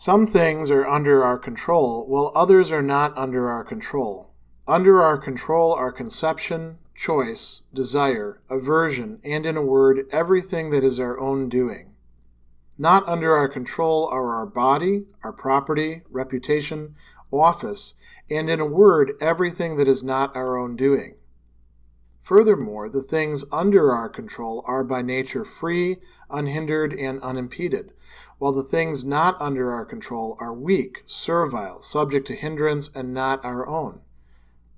Some things are under our control, while others are not under our control. Under our control are conception, choice, desire, aversion, and in a word, everything that is our own doing. Not under our control are our body, our property, reputation, office, and in a word, everything that is not our own doing. Furthermore, the things under our control are by nature free, unhindered, and unimpeded, while the things not under our control are weak, servile, subject to hindrance, and not our own.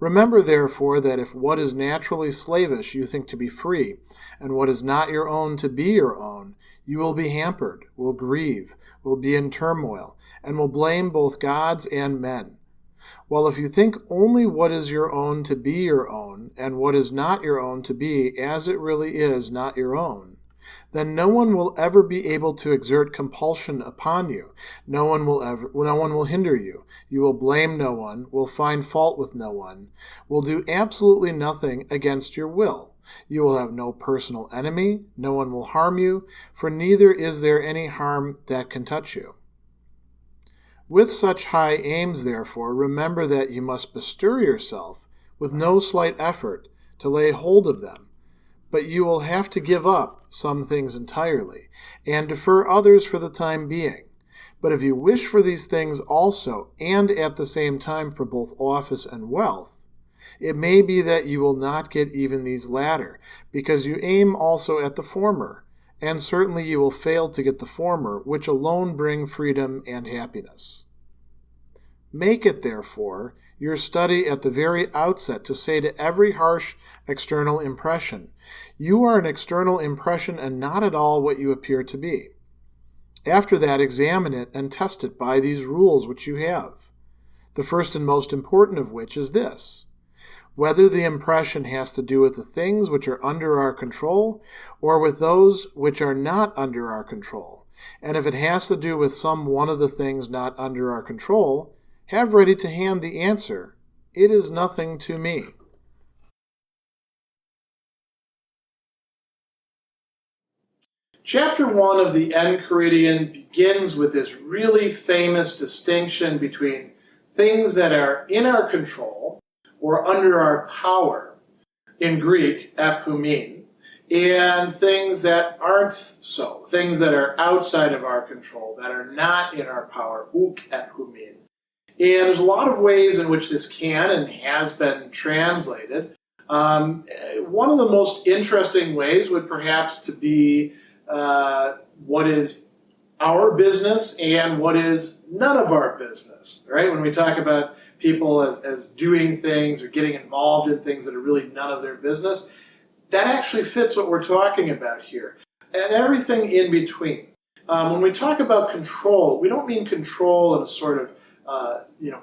Remember, therefore, that if what is naturally slavish you think to be free, and what is not your own to be your own, you will be hampered, will grieve, will be in turmoil, and will blame both gods and men. While if you think only what is your own to be your own, and what is not your own to be as it really is not your own, then no one will ever be able to exert compulsion upon you. No one will hinder you. You will blame no one, will find fault with no one, will do absolutely nothing against your will. You will have no personal enemy, no one will harm you, for neither is there any harm that can touch you. With such high aims, therefore, remember that you must bestir yourself with no slight effort to lay hold of them, but you will have to give up some things entirely, and defer others for the time being. But if you wish for these things also, and at the same time for both office and wealth, it may be that you will not get even these latter, because you aim also at the former, and certainly you will fail to get the former, which alone bring freedom and happiness. Make it, therefore, your study at the very outset to say to every harsh external impression, you are an external impression and not at all what you appear to be. After that, examine it and test it by these rules which you have. The first and most important of which is this: whether the impression has to do with the things which are under our control or with those which are not under our control. And if it has to do with some one of the things not under our control, have ready to hand the answer, it is nothing to me. Chapter 1 of the Enchiridion begins with this really famous distinction between things that are in our control or under our power, in Greek, epoumein, and things that aren't so, things that are outside of our control, that are not in our power, ouk epoumein. And there's a lot of ways in which this can and has been translated. One of the most interesting ways would perhaps to be what is our business and what is none of our business, right? When we talk about people as doing things or getting involved in things that are really none of their business, that actually fits what we're talking about here. And everything in between. When we talk about control, we don't mean control in a sort of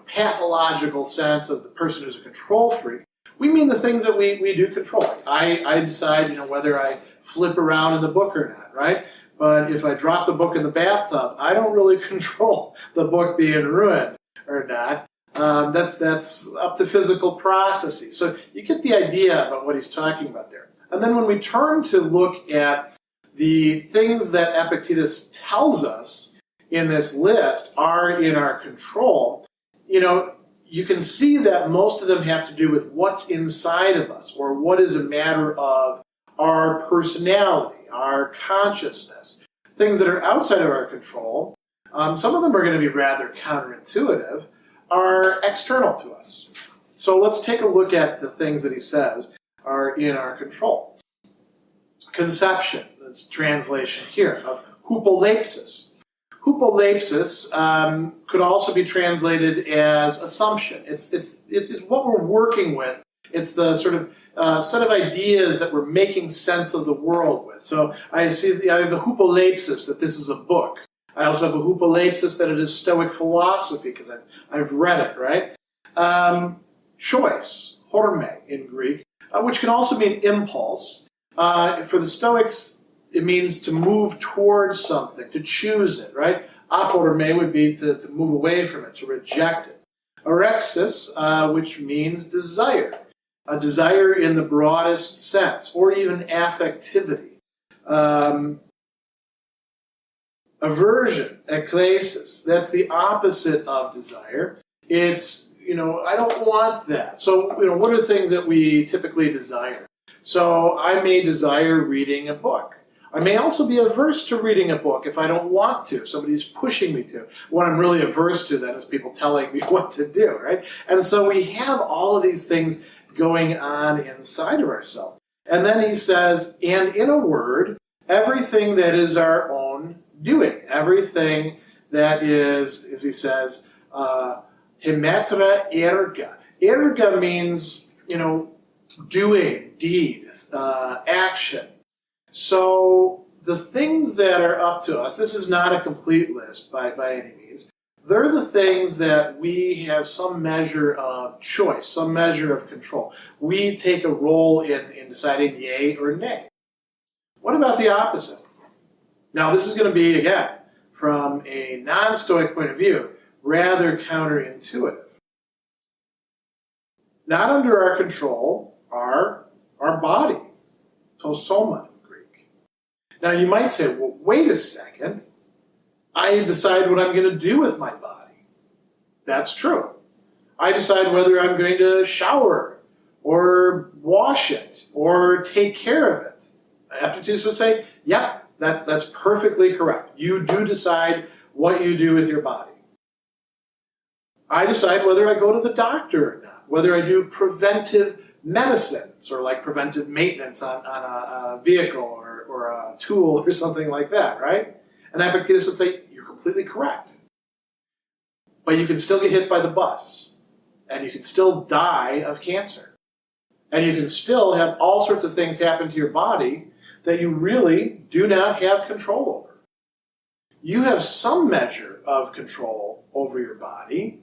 pathological sense of the person who's a control freak. We mean the things that we do control. Like I decide, whether I flip around in the book or not, right? But if I drop the book in the bathtub, I don't really control the book being ruined or not. That's up to physical processes. So you get the idea about what he's talking about there. And then when we turn to look at the things that Epictetus tells us in this list are in our control, you can see that most of them have to do with what's inside of us, or what is a matter of our personality, our consciousness. Things that are outside of our control, some of them are going to be rather counterintuitive, are external to us. So let's take a look at the things that he says are in our control. Conception, that's translation here, of hupolepsis. Hupolepsis could also be translated as assumption. It's what we're working with. It's the sort of set of ideas that we're making sense of the world with. So I have the hupolepsis that this is a book. I also have a hupolepsis that it is Stoic philosophy because I've read it, right? Choice, horme in Greek, which can also mean impulse. For the Stoics, it means to move towards something, to choose it, right? Aporme would be to move away from it, to reject it. Orexis, which means desire, a desire in the broadest sense, or even affectivity. Aversion, eklesis, that's the opposite of desire. It's, I don't want that. So, what are things that we typically desire? So I may desire reading a book. I may also be averse to reading a book if I don't want to, if somebody's pushing me to. What I'm really averse to then is people telling me what to do, right? And so we have all of these things going on inside of ourselves. And then he says, and in a word, everything that is our own doing, everything that is, as he says, himetra erga. Erga means, doing, deed, action. So the things that are up to us, this is not a complete list by any means. They're the things that we have some measure of choice, some measure of control. We take a role in deciding yay or nay. What about the opposite? Now this is going to be, again, from a non-Stoic point of view, rather counterintuitive. Not under our control are our body, to soma in Greek. Now you might say, well, wait a second. I decide what I'm going to do with my body. That's true. I decide whether I'm going to shower or wash it or take care of it. Epictetus would say, yep, that's perfectly correct. You do decide what you do with your body. I decide whether I go to the doctor or not, whether I do preventive medicine, sort of like preventive maintenance on a vehicle or a tool or something like that, right? And Epictetus would say, you're completely correct. But you can still get hit by the bus, and you can still die of cancer. And you can still have all sorts of things happen to your body that you really do not have control over. You have some measure of control over your body,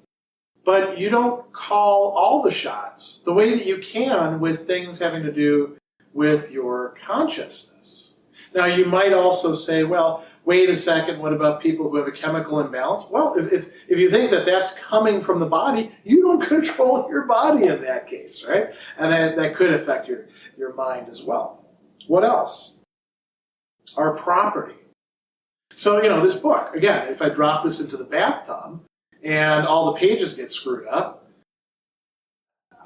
but you don't call all the shots the way that you can with things having to do with your consciousness. Now, you might also say, well, wait a second, what about people who have a chemical imbalance? Well, if you think that that's coming from the body, you don't control your body in that case, right? And that could affect your mind as well. What else? Our property. So, this book, again, if I drop this into the bathtub and all the pages get screwed up,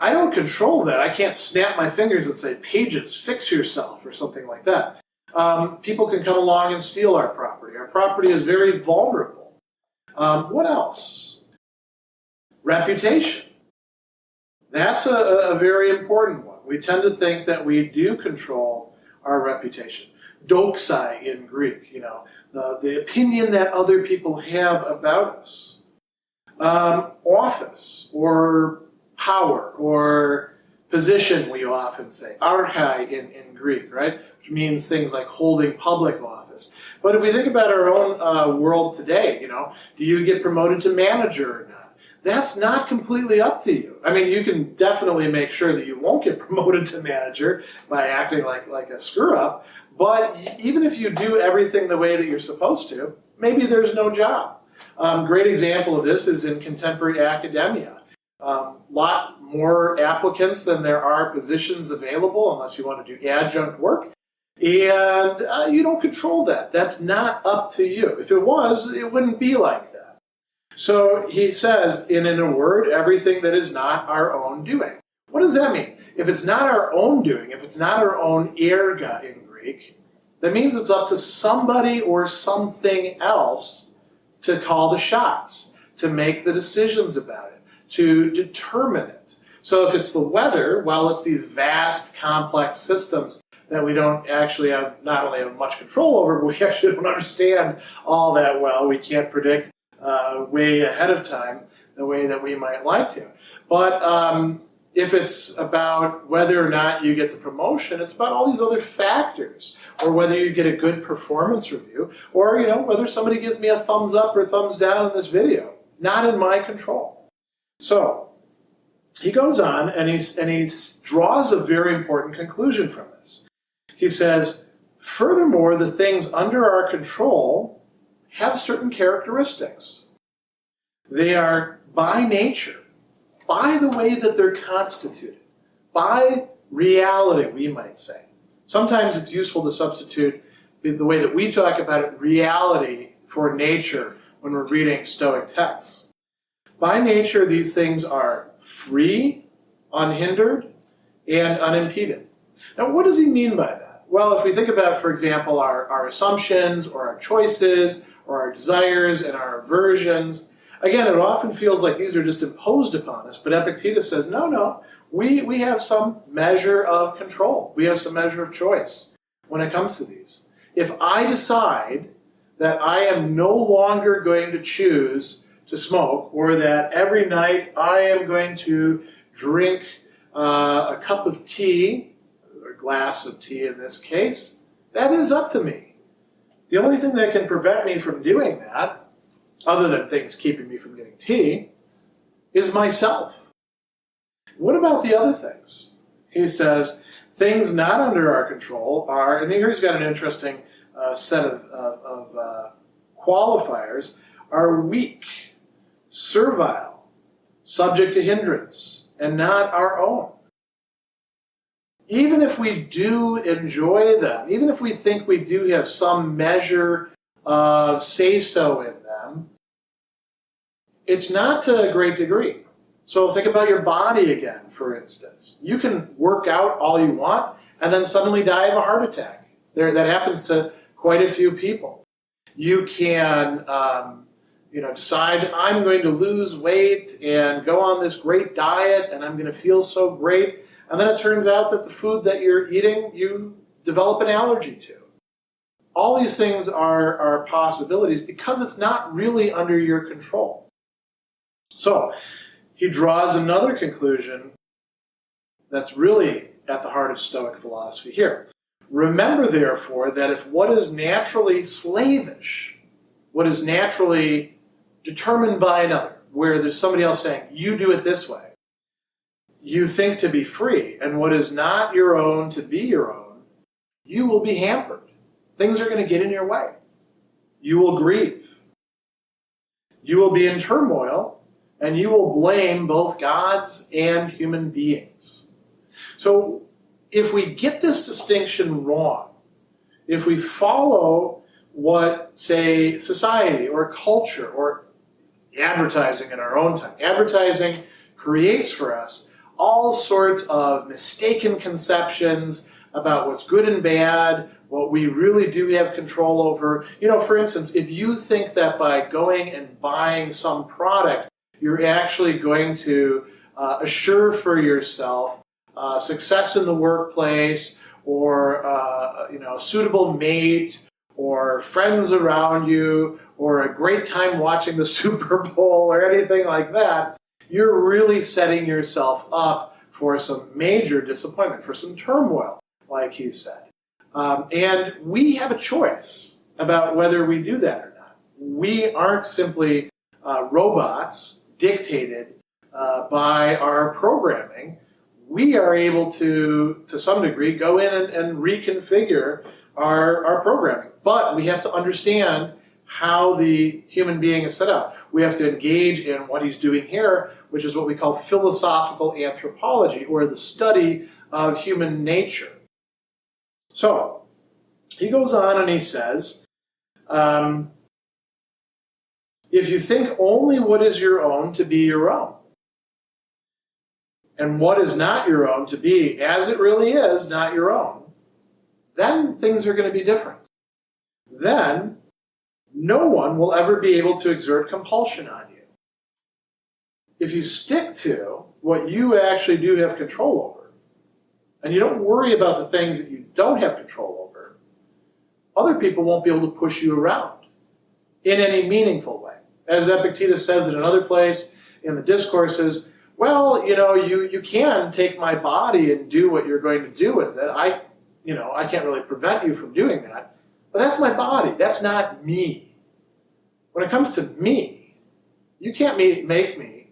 I don't control that. I can't snap my fingers and say, pages, fix yourself, or something like that. People can come along and steal our property. Our property is very vulnerable. What else? Reputation. That's a very important one. We tend to think that we do control our reputation. Doxai in Greek, the opinion that other people have about us. Office or power or position, we often say. Archai in Greek, right? Which means things like holding public office. But if we think about our own world today, do you get promoted to manager or not? That's not completely up to you. I mean, you can definitely make sure that you won't get promoted to manager by acting like a screw-up, but even if you do everything the way that you're supposed to, maybe there's no job. Great example of this is in contemporary academia. Lot more applicants than there are positions available, unless you want to do adjunct work. And you don't control that. That's not up to you. If it was, it wouldn't be like that. So he says, in a word, everything that is not our own doing. What does that mean? If it's not our own doing, if it's not our own erga in Greek, that means it's up to somebody or something else to call the shots, to make the decisions about it, to determine it. So if it's the weather, well, it's these vast, complex systems that we don't actually have, not only have much control over, but we actually don't understand all that well. We can't predict way ahead of time the way that we might like to. But if it's about whether or not you get the promotion, it's about all these other factors, or whether you get a good performance review, or whether somebody gives me a thumbs up or thumbs down in this video. Not in my control. So he goes on and he draws a very important conclusion from this. He says, furthermore, the things under our control have certain characteristics. They are by nature, by the way that they're constituted, by reality, we might say. Sometimes it's useful to substitute the way that we talk about it, reality, for nature when we're reading Stoic texts. By nature, these things are free, unhindered, and unimpeded. Now, what does he mean by that? Well, if we think about, for example, our assumptions or our choices or our desires and our aversions, again, it often feels like these are just imposed upon us, but Epictetus says, no, we have some measure of control. We have some measure of choice when it comes to these. If I decide that I am no longer going to choose to smoke, or that every night I am going to drink a cup of tea, or a glass of tea in this case, that is up to me. The only thing that can prevent me from doing that, other than things keeping me from getting tea, is myself. What about the other things? He says, things not under our control are, and here he's got an interesting set of qualifiers, are weak, servile, subject to hindrance, and not our own. Even if we do enjoy them, even if we think we do have some measure of say-so in them, it's not to a great degree. So think about your body again, for instance. You can work out all you want and then suddenly die of a heart attack. That happens to quite a few people. You can decide, I'm going to lose weight and go on this great diet and I'm going to feel so great. And then it turns out that the food that you're eating, you develop an allergy to. All these things are possibilities because it's not really under your control. So he draws another conclusion that's really at the heart of Stoic philosophy here. Remember, therefore, that if what is naturally slavish, what is naturally determined by another, where there's somebody else saying, you do it this way, you think to be free, and what is not your own to be your own, you will be hampered. Things are going to get in your way. You will grieve. You will be in turmoil, and you will blame both gods and human beings. So if we get this distinction wrong, if we follow what, say, society or culture or advertising in our own time, advertising creates for us all sorts of mistaken conceptions about what's good and bad, what we really do have control over. For instance, if you think that by going and buying some product, you're actually going to assure for yourself success in the workplace, or a suitable mate, or friends around you, or a great time watching the Super Bowl, or anything like that, you're really setting yourself up for some major disappointment, for some turmoil, like he said. And we have a choice about whether we do that or not. We aren't simply robots dictated by our programming. We are able to some degree, go in and reconfigure our programming. But we have to understand how the human being is set up. We have to engage in what he's doing here, which is what we call philosophical anthropology, or the study of human nature. So he goes on and he says, if you think only what is your own to be your own, and what is not your own to be, as it really is, not your own, then things are going to be different. Then no one will ever be able to exert compulsion on you. If you stick to what you actually do have control over, and you don't worry about the things that you don't have control over, other people won't be able to push you around in any meaningful way. As Epictetus says in another place in the Discourses, well, you can take my body and do what you're going to do with it. I can't really prevent you from doing that, but that's my body. That's not me. When it comes to me, you can't make me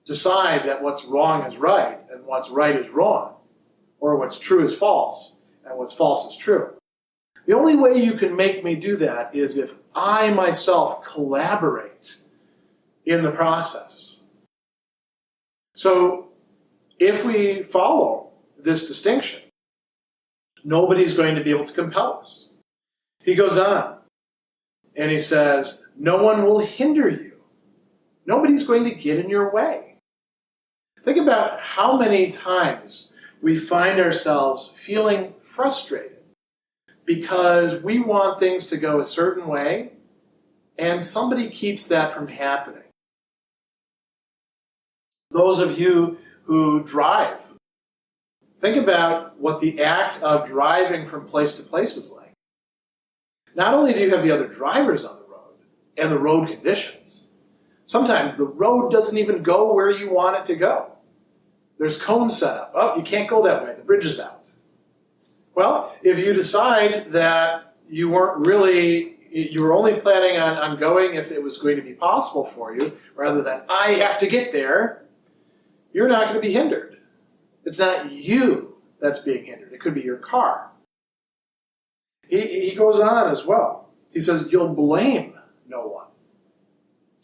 decide that what's wrong is right and what's right is wrong, or what's true is false and what's false is true. The only way you can make me do that is if I myself collaborate in the process. So if we follow this distinction, nobody's going to be able to compel us. He goes on, And he says, no one will hinder you. Nobody's going to get in your way. Think about how many times we find ourselves feeling frustrated because we want things to go a certain way and somebody keeps that from happening. Those of you who drive, think about what the act of driving from place to place is like. Not only do you have the other drivers on the road and the road conditions, sometimes the road doesn't even go where you want it to go. There's cones set up. Oh, you can't go that way. The bridge is out. Well, if you decide that you were only planning on going if it was going to be possible for you, rather than I have to get there, you're not going to be hindered. It's not you that's being hindered. It could be your car. He goes on as well. He says, you'll blame no one.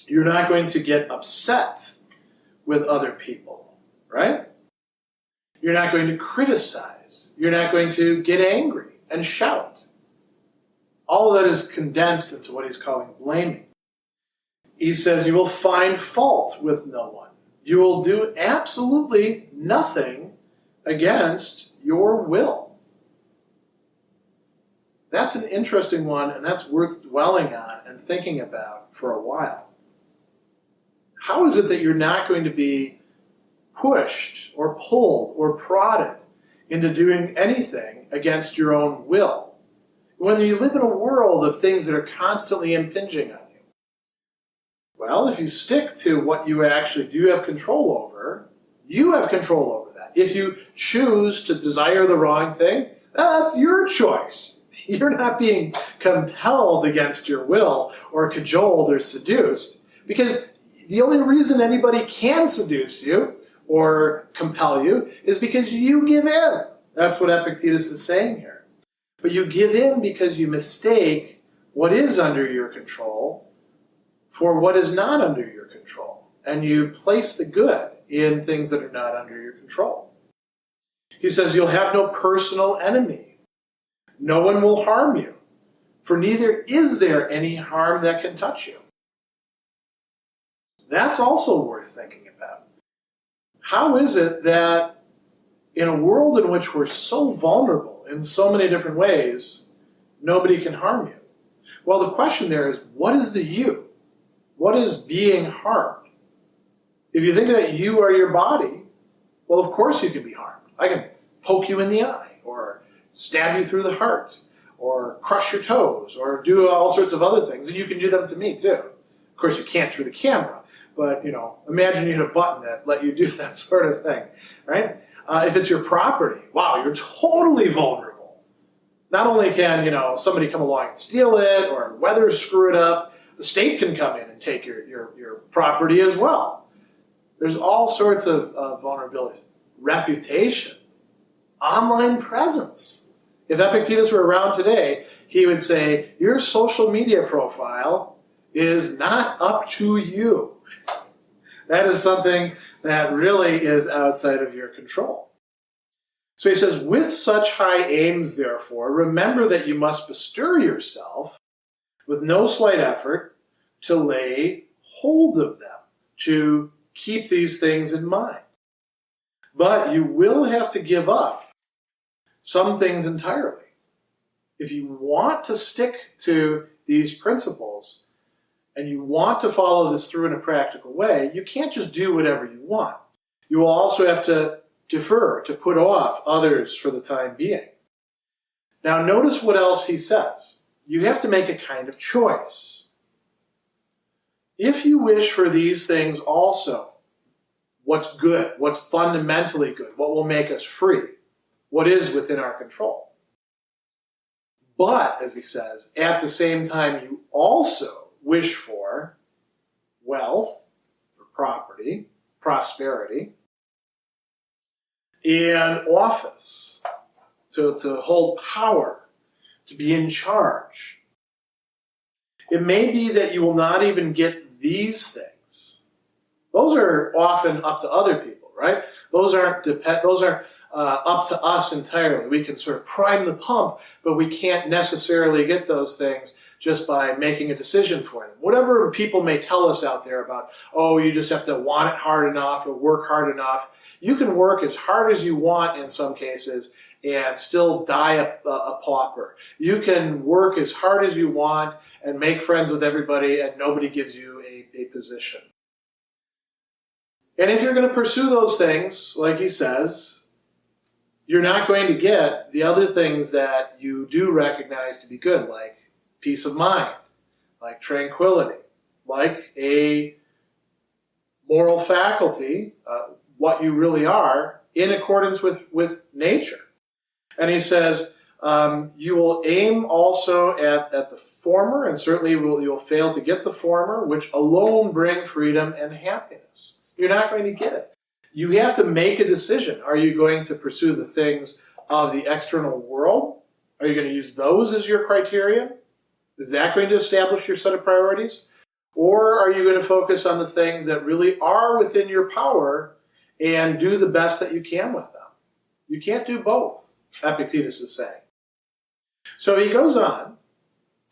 You're not going to get upset with other people, right? You're not going to criticize. You're not going to get angry and shout. All of that is condensed into what he's calling blaming. He says you will find fault with no one. You will do absolutely nothing against your will. That's an interesting one, and that's worth dwelling on and thinking about for a while. How is it that you're not going to be pushed or pulled or prodded into doing anything against your own will when you live in a world of things that are constantly impinging on you? Well, if you stick to what you actually do have control over, you have control over that. If you choose to desire the wrong thing, that's your choice. You're not being compelled against your will or cajoled or seduced, because the only reason anybody can seduce you or compel you is because you give in. That's what Epictetus is saying here. But you give in because you mistake what is under your control for what is not under your control. And you place the good in things that are not under your control. He says you'll have no personal enemy. No one will harm you, for neither is there any harm that can touch you. That's also worth thinking about. How is it that in a world in which we're so vulnerable in so many different ways, nobody can harm you? Well, the question there is, what is the you? What is being harmed? If you think that you are your body, well, of course you can be harmed. I can poke you in the eye, or stab you through the heart, or crush your toes, or do all sorts of other things, and you can do them to me too. Of course, you can't through the camera, but imagine you hit a button that let you do that sort of thing, right? If it's your property, wow, you're totally vulnerable. Not only can somebody come along and steal it, or weather screw it up, the state can come in and take your property as well. There's all sorts of vulnerabilities. Reputation, online presence. If Epictetus were around today, he would say, your social media profile is not up to you. That is something that really is outside of your control. So he says, with such high aims, therefore, remember that you must bestir yourself with no slight effort to lay hold of them, to keep these things in mind. But you will have to give up some things entirely. If you want to stick to these principles and you want to follow this through in a practical way, you can't just do whatever you want. You will also have to defer, to put off others for the time being. Now notice what else he says. You have to make a kind of choice. If you wish for these things also, what's good, what's fundamentally good, what will make us free, what is within our control. But, as he says, at the same time you also wish for wealth, for property, prosperity, and office, to hold power, to be in charge. It may be that you will not even get these things. Those are often up to other people, right? Those aren't up to us entirely. We can sort of prime the pump, but we can't necessarily get those things just by making a decision for them. Whatever people may tell us out there about, oh, you just have to want it hard enough or work hard enough, you can work as hard as you want in some cases and still die a pauper. You can work as hard as you want and make friends with everybody and nobody gives you a position. And if you're going to pursue those things, like he says, you're not going to get the other things that you do recognize to be good, like peace of mind, like tranquility, like a moral faculty, what you really are, in accordance with nature. And he says, you will aim also at the former, and certainly you'll fail to get the former, which alone bring freedom and happiness. You're not going to get it. You have to make a decision. Are you going to pursue the things of the external world? Are you going to use those as your criterion? Is that going to establish your set of priorities? Or are you going to focus on the things that really are within your power and do the best that you can with them? You can't do both, Epictetus is saying. So he goes on,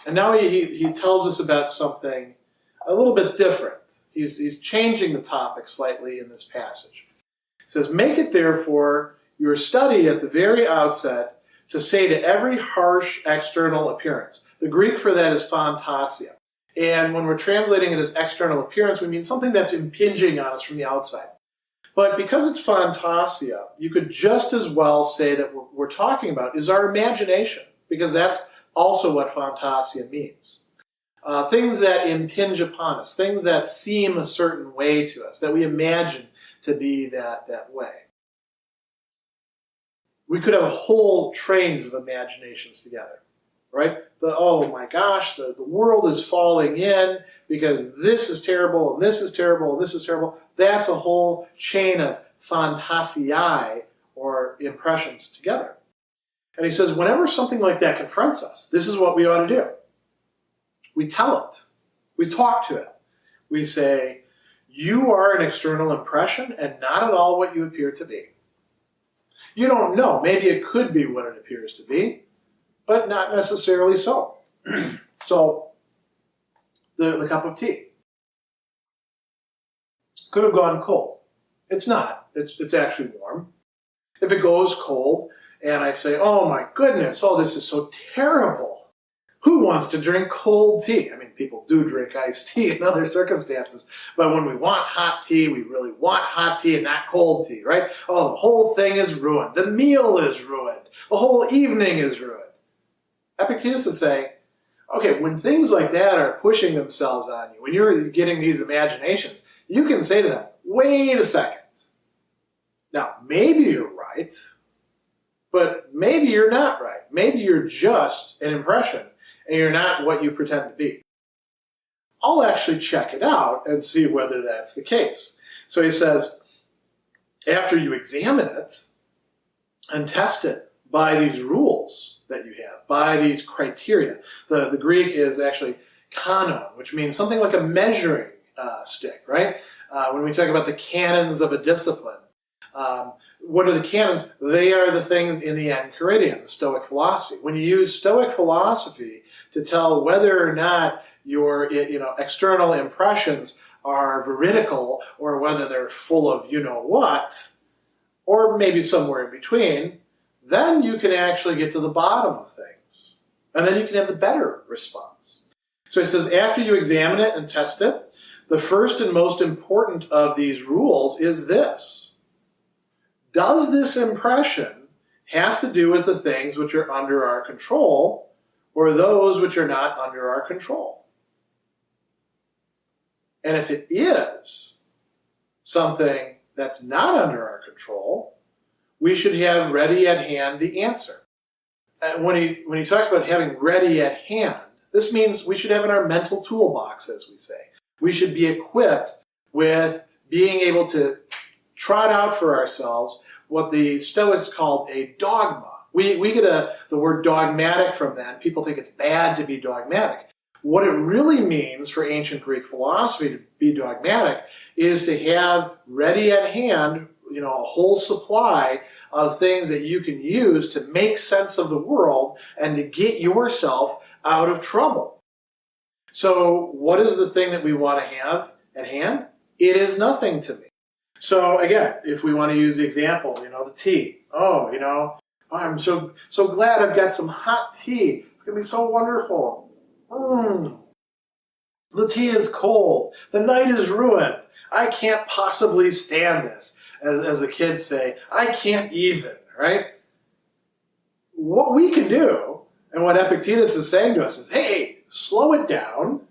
and now he tells us about something a little bit different. He's changing the topic slightly in this passage. He says, make it therefore your study at the very outset to say to every harsh external appearance. The Greek for that is phantasia. And when we're translating it as external appearance, we mean something that's impinging on us from the outside. But because it's phantasia, you could just as well say that what we're talking about is our imagination, because that's also what phantasia means. Things that impinge upon us, things that seem a certain way to us, that we imagine to be that way. We could have whole trains of imaginations together, right? Oh my gosh, the world is falling in because this is terrible, and this is terrible, and this is terrible. That's a whole chain of phantasiae, or impressions together. And he says, whenever something like that confronts us, this is what we ought to do. We tell it. We talk to it. We say, you are an external impression and not at all what you appear to be. You don't know. Maybe it could be what it appears to be, but not necessarily so. So, the cup of tea could have gone cold. It's not. It's actually warm. If it goes cold and I say, oh my goodness, oh, this is so terrible. Who wants to drink cold tea? I mean, people do drink iced tea in other circumstances, but when we want hot tea, we really want hot tea and not cold tea, right? Oh, the whole thing is ruined. The meal is ruined. The whole evening is ruined. Epictetus would say, okay, when things like that are pushing themselves on you, when you're getting these imaginations, you can say to them, wait a second. Now, maybe you're right, but maybe you're not right. Maybe you're just an impression, and you're not what you pretend to be. I'll actually check it out and see whether that's the case. So he says, after you examine it and test it by these rules that you have, by these criteria. The Greek is actually canon, which means something like a measuring stick, right? When we talk about the canons of a discipline, what are the canons? They are the things in the Enchiridion, the Stoic philosophy. When you use Stoic philosophy to tell whether or not your external impressions are veridical or whether they're full of you-know-what, or maybe somewhere in between, then you can actually get to the bottom of things. And then you can have the better response. So he says, after you examine it and test it, the first and most important of these rules is this. Does this impression have to do with the things which are under our control or those which are not under our control? And if it is something that's not under our control, we should have ready at hand the answer. And when he talks about having ready at hand, this means we should have in our mental toolbox, as we say. We should be equipped with being able to trot out for ourselves what the Stoics called a dogma. We get the word dogmatic from that. People think it's bad to be dogmatic. What it really means for ancient Greek philosophy to be dogmatic is to have ready at hand, a whole supply of things that you can use to make sense of the world and to get yourself out of trouble. So what is the thing that we want to have at hand? It is nothing to me. So again, if we want to use the example, the tea. Oh, I'm so glad I've got some hot tea. It's going to be so wonderful. The tea is cold. The night is ruined. I can't possibly stand this. As the kids say, I can't even, right? What we can do, and what Epictetus is saying to us is, hey, slow it down.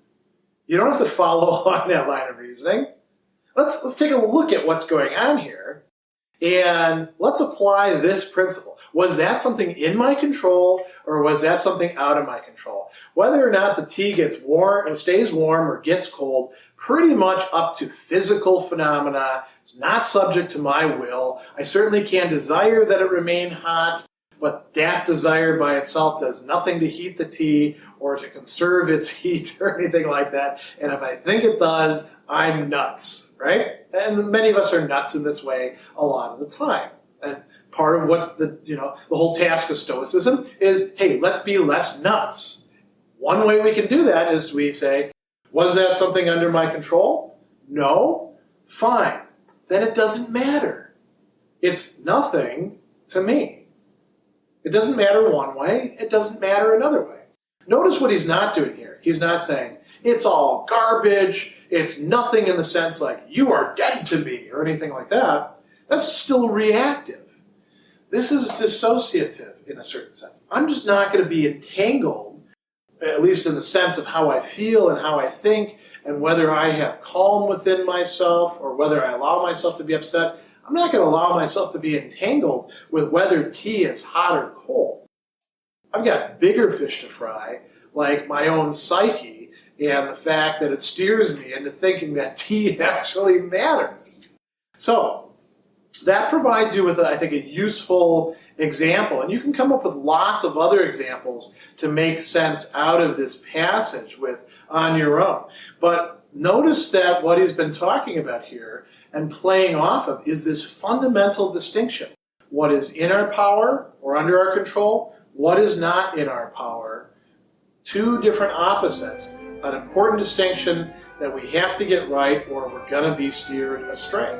You don't have to follow along that line of reasoning. Let's take a look at what's going on here, and let's apply this principle. Was that something in my control, or was that something out of my control? Whether or not the tea gets warm, stays warm, or gets cold, pretty much up to physical phenomena. It's not subject to my will. I certainly can desire that it remain hot, but that desire by itself does nothing to heat the tea or to conserve its heat or anything like that. And if I think it does, I'm nuts, right? And many of us are nuts in this way a lot of the time. And part of what the whole task of Stoicism is, hey, let's be less nuts. One way we can do that is we say, was that something under my control? No? Fine. Then it doesn't matter. It's nothing to me. It doesn't matter one way. It doesn't matter another way. Notice what he's not doing here. He's not saying, it's all garbage. It's nothing in the sense like, you are dead to me or anything like that. That's still reactive. This is dissociative in a certain sense. I'm just not going to be entangled, at least in the sense of how I feel and how I think, and whether I have calm within myself or whether I allow myself to be upset. I'm not going to allow myself to be entangled with whether tea is hot or cold. I've got bigger fish to fry, like my own psyche and the fact that it steers me into thinking that tea actually matters. So that provides you with, I think, a useful example. And you can come up with lots of other examples to make sense out of this passage on your own. But notice that what he's been talking about here and playing off of is this fundamental distinction. What is in our power or under our control, what is not in our power. Two different opposites. An important distinction that we have to get right or we're going to be steered astray.